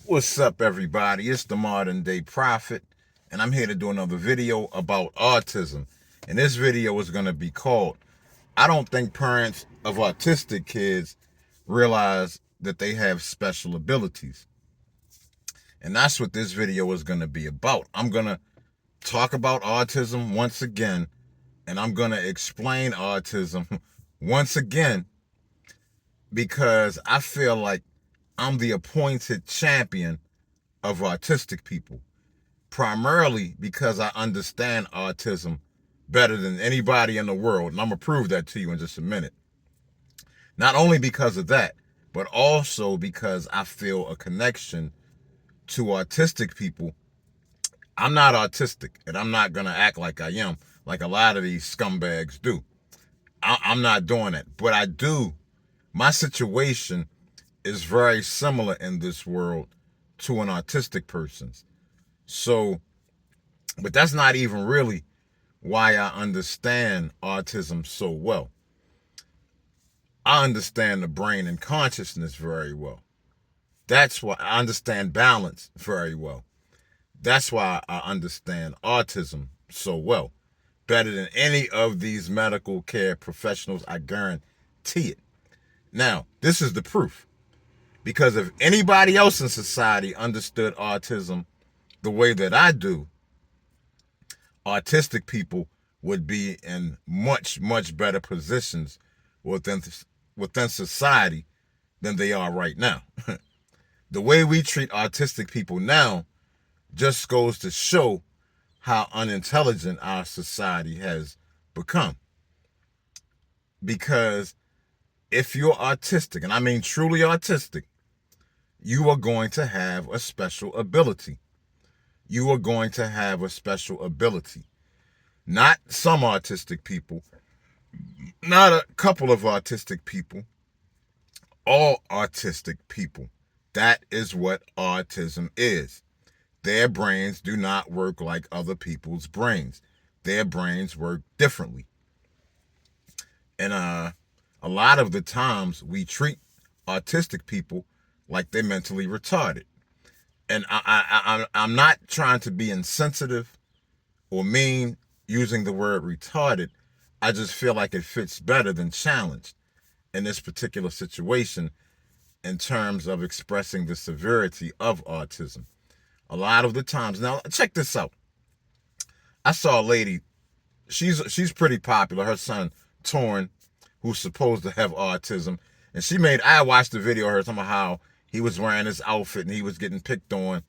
What's up, everybody? It's the Modern Day Prophet, and I'm here to do another video about autism. And this video is going to be called, I don't think parents of autistic kids realize that they have special abilities. And that's what this video is going to be about. I'm going to talk about autism once again, and I'm going to explain autism once again because I feel like I'm the appointed champion of autistic people, primarily because I understand autism better than anybody in the world. And I'm going to prove that to you in just a minute. Not only because of that, but also because I feel a connection to autistic people. I'm not autistic, and I'm not going to act like I am, like a lot of these scumbags do. I'm not doing that. But I do. My situation is very similar in this world to an autistic person's. So, but that's not even really why I understand autism so well. I understand the brain and consciousness very well. That's why I understand balance very well. That's why I understand autism so well. Better than any of these medical care professionals, I guarantee it. Now, this is the proof. Because if anybody else in society understood autism the way that I do, autistic people would be in much, much better positions within society than they are right now. The way we treat autistic people now just goes to show how unintelligent our society has become. Because if you're autistic, and I mean truly autistic, you are going to have a special ability. You are going to have a special ability. Not some autistic people, not a couple of autistic people, all autistic people. That is what autism is. Their brains do not work like other people's brains. Their brains work differently. And a lot of the times we treat autistic people like they're mentally retarded. And I'm not trying to be insensitive or mean using the word retarded. I just feel like it fits better than challenged in this particular situation in terms of expressing the severity of autism. A lot of the times, now check this out. I saw a lady, she's pretty popular, her son Torn, who's supposed to have autism, and I watched the video of her talking about how he was wearing this outfit and he was getting picked on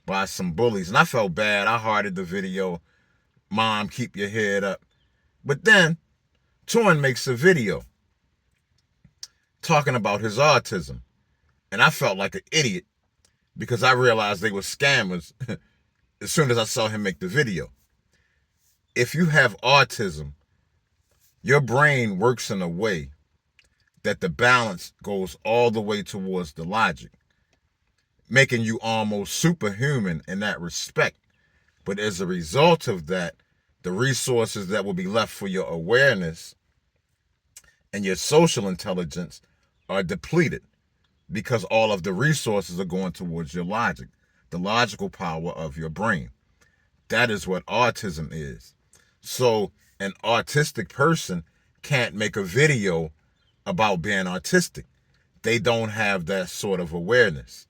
by some bullies, and I felt bad. I hearted the video. Mom, keep your head up. But then Torn makes a video talking about his autism, and I felt like an idiot because I realized they were scammers as soon as I saw him make the video. If you have autism, your brain works in a way that the balance goes all the way towards the logic, making you almost superhuman in that respect. But as a result of that, the resources that will be left for your awareness and your social intelligence are depleted because all of the resources are going towards your logic, the logical power of your brain. That is what autism is. So an autistic person can't make a video about being autistic. They don't have that sort of awareness.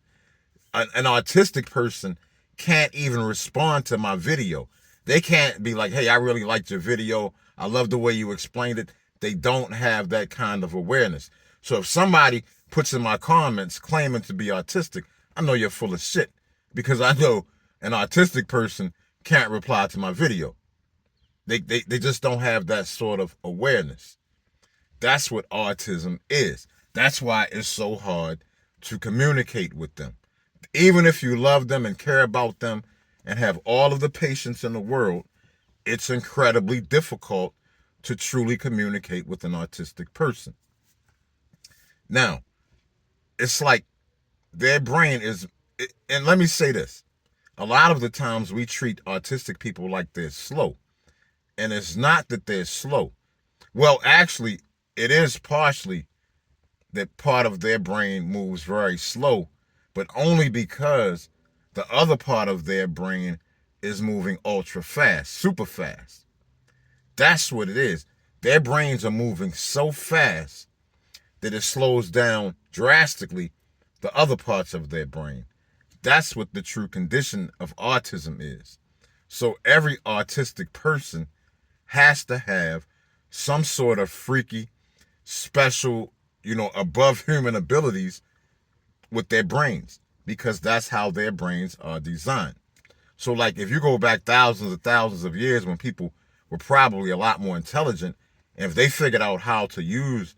An autistic person can't even respond to my video. They can't be like, hey, I really liked your video. I love the way you explained it. They don't have that kind of awareness. So if somebody puts in my comments claiming to be autistic, I know you're full of shit because I know an autistic person can't reply to my video. They just don't have that sort of awareness. That's what autism is. That's why it's so hard to communicate with them. Even if you love them and care about them and have all of the patience in the world, it's incredibly difficult to truly communicate with an autistic person. Now, it's like their brain is, and let me say this, a lot of the times we treat autistic people like they're slow. And it's not that they're slow. Well, actually, it is partially that part of their brain moves very slow, but only because the other part of their brain is moving ultra fast, super fast. That's what it is. Their brains are moving so fast that it slows down drastically the other parts of their brain. That's what the true condition of autism is. So every autistic person has to have some sort of freaky, special, above human abilities with their brains, because that's how their brains are designed. So like if you go back thousands and thousands of years when people were probably a lot more intelligent, and if they figured out how to use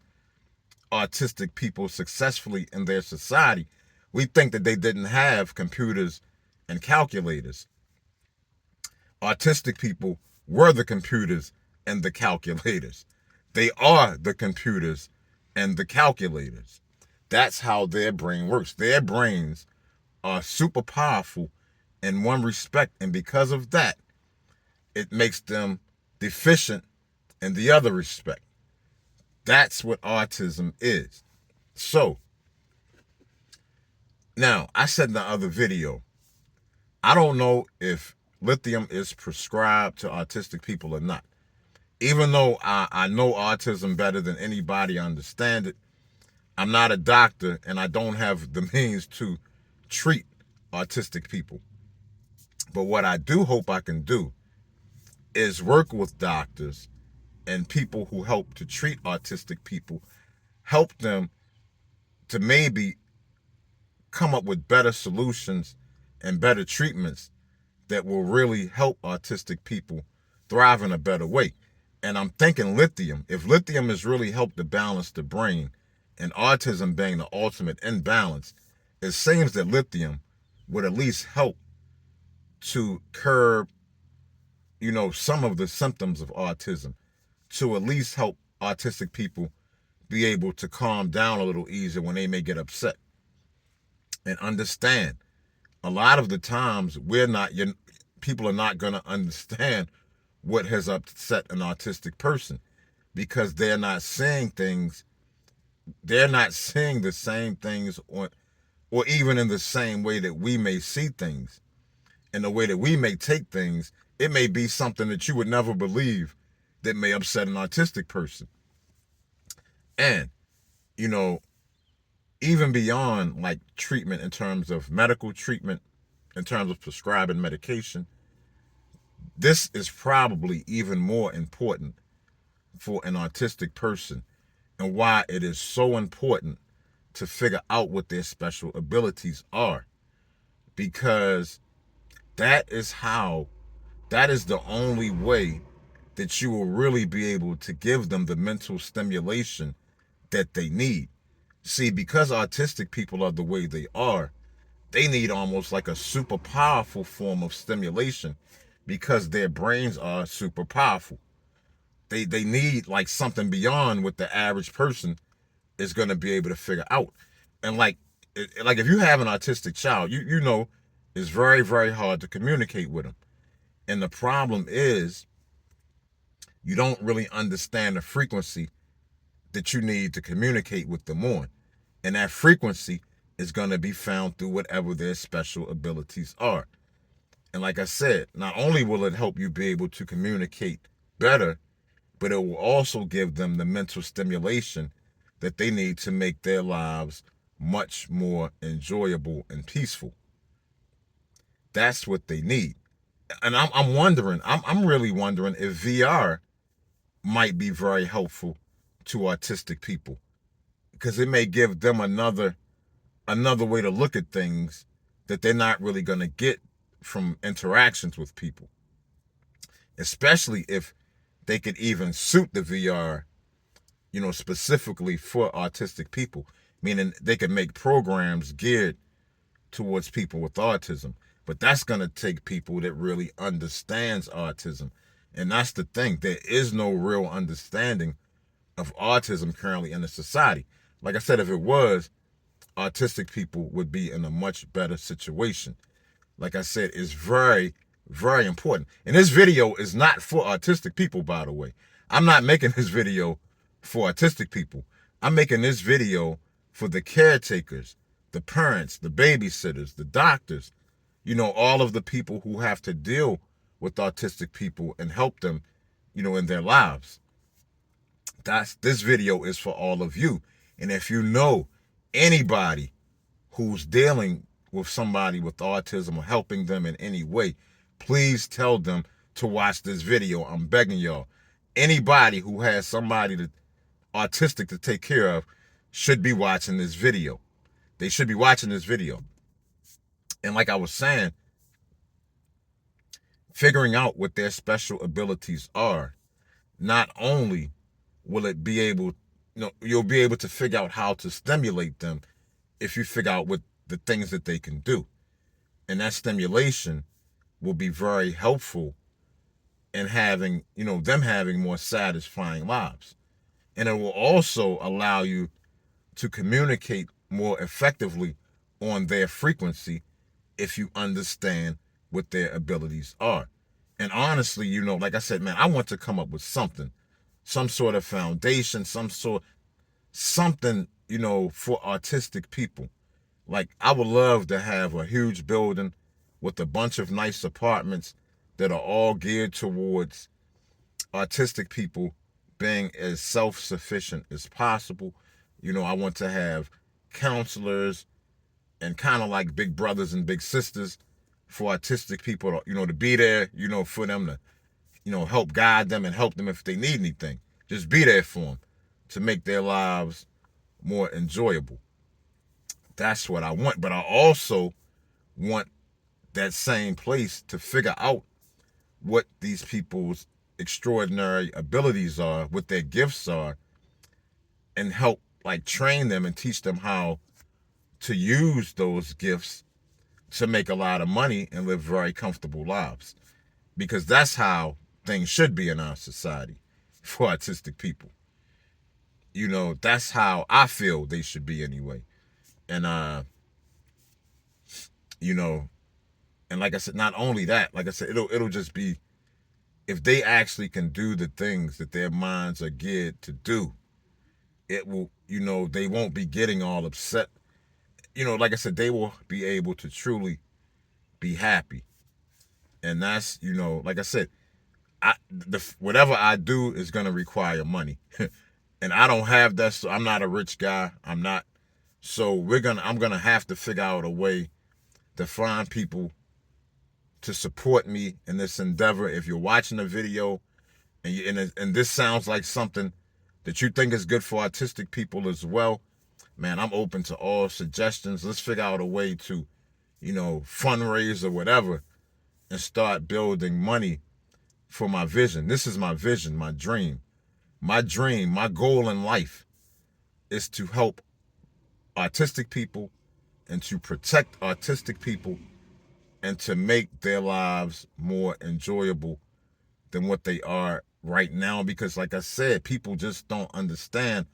autistic people successfully in their society, we think that they didn't have computers and calculators. Autistic people were the computers and the calculators. They are the computers and the calculators. That's how their brain works. Their brains are super powerful in one respect, and because of that, it makes them deficient in the other respect. That's what autism is. So, now, I said in the other video, I don't know if lithium is prescribed to autistic people or not. Even though I know autism better than anybody, understand it, I'm not a doctor and I don't have the means to treat autistic people. But what I do hope I can do is work with doctors and people who help to treat autistic people, help them to maybe come up with better solutions and better treatments that will really help autistic people thrive in a better way. And I'm thinking lithium. If lithium has really helped to balance the brain, and autism being the ultimate imbalance, it seems that lithium would at least help to curb, some of the symptoms of autism, to at least help autistic people be able to calm down a little easier when they may get upset. And understand, a lot of the times people are not going to understand what has upset an autistic person, because they're not seeing the same things, or even in the same way that we may see things. In the way that we may take things, it may be something that you would never believe that may upset an autistic person. And, even beyond like treatment, in terms of medical treatment, in terms of prescribing medication, this is probably even more important for an autistic person, and why it is so important to figure out what their special abilities are. Because that is the only way that you will really be able to give them the mental stimulation that they need. See, because autistic people are the way they are, they need almost like a super powerful form of stimulation, because their brains are super powerful. They need like something beyond what the average person is going to be able to figure out. And like if you have an autistic child, you know it's very, very hard to communicate with them. And the problem is, you don't really understand the frequency that you need to communicate with them on. And that frequency is going to be found through whatever their special abilities are. And like I said, not only will it help you be able to communicate better, but it will also give them the mental stimulation that they need to make their lives much more enjoyable and peaceful. That's what they need. And I'm really wondering if VR might be very helpful to autistic people, because it may give them another way to look at things that they're not really going to get from interactions with people, especially if they could even suit the VR, specifically for autistic people, meaning they could make programs geared towards people with autism. But that's going to take people that really understands autism. And that's the thing. There is no real understanding of autism currently in the society. Like I said, if it was, autistic people would be in a much better situation. Like I said, it's very, very important. And this video is not for autistic people, by the way. I'm not making this video for autistic people. I'm making this video for the caretakers, the parents, the babysitters, the doctors, all of the people who have to deal with autistic people and help them, in their lives. This video is for all of you. And if you know anybody who's dealing with somebody with autism or helping them in any way, please tell them to watch this video. I'm begging y'all. Anybody who has somebody autistic to take care of should be watching this video. They should be watching this video. And like I was saying, figuring out what their special abilities are, not only will it be able, you'll be able to figure out how to stimulate them if you figure out what the things that they can do. And that stimulation will be very helpful in having, them having more satisfying lives. And it will also allow you to communicate more effectively on their frequency if you understand what their abilities are. And honestly, like I said, man, I want to come up with something, some sort of foundation, something, for autistic people. Like, I would love to have a huge building with a bunch of nice apartments that are all geared towards autistic people being as self-sufficient as possible. I want to have counselors and kind of like big brothers and big sisters for autistic people, to be there, for them to, help guide them and help them if they need anything. Just be there for them to make their lives more enjoyable. That's what I want. But I also want that same place to figure out what these people's extraordinary abilities are, what their gifts are, and help train them and teach them how to use those gifts to make a lot of money and live very comfortable lives. Because that's how things should be in our society for autistic people. That's how I feel they should be anyway. And, and like I said, not only that, like I said, it'll just be, if they actually can do the things that their minds are geared to do, it will, they won't be getting all upset. Like I said, they will be able to truly be happy. And that's, like I said, whatever I do is going to require money. And I don't have that, so I'm not a rich guy. I'm not. So I'm going to have to figure out a way to find people to support me in this endeavor. If you're watching the video and this sounds like something that you think is good for autistic people as well, man, I'm open to all suggestions. Let's figure out a way to, fundraise or whatever and start building money for my vision. This is my vision, my dream. My dream, my goal in life is to help autistic people and to protect autistic people and to make their lives more enjoyable than what they are right now. Because like I said, people just don't understand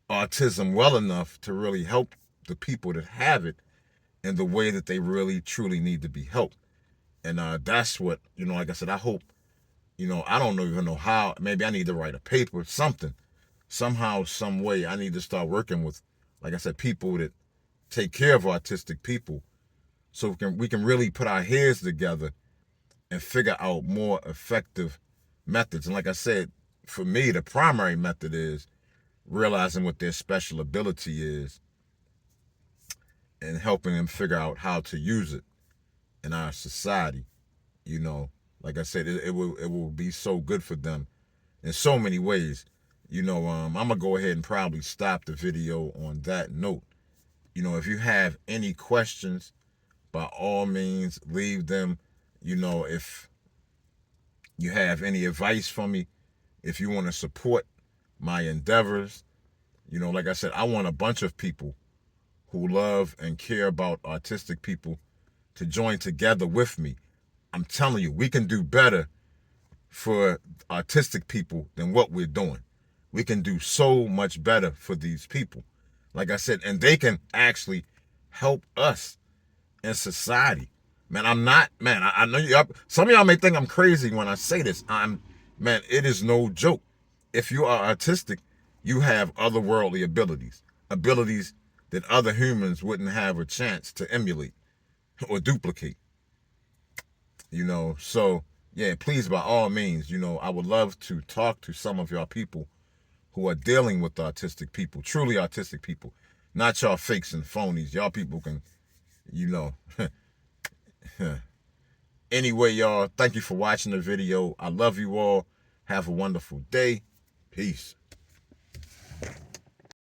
autism well enough to really help the people that have it in the way that they really truly need to be helped. And that's what, like I said, I hope, I don't even know how. Maybe I need to write a paper, something, somehow, some way. I need to start working with, like I said, people that take care of autistic people, so we can really put our heads together and figure out more effective methods. And like I said, for me, the primary method is realizing what their special ability is and helping them figure out how to use it in our society. Like I said, it will be so good for them in so many ways. I'm gonna go ahead and probably stop the video on that note. If you have any questions, by all means, leave them. If you have any advice for me, if you want to support my endeavors, like I said, I want a bunch of people who love and care about autistic people to join together with me. I'm telling you, we can do better for autistic people than what we're doing. We can do so much better for these people. Like I said, and they can actually help us in society. Man, I know some of y'all may think I'm crazy when I say this. Man, it is no joke. If you are autistic, you have otherworldly abilities that other humans wouldn't have a chance to emulate or duplicate. So yeah, please, by all means, I would love to talk to some of y'all people who are dealing with autistic people, truly autistic people, not y'all fakes and phonies. Y'all people can, you know. Anyway, y'all, thank you for watching the video. I love you all. Have a wonderful day. Peace.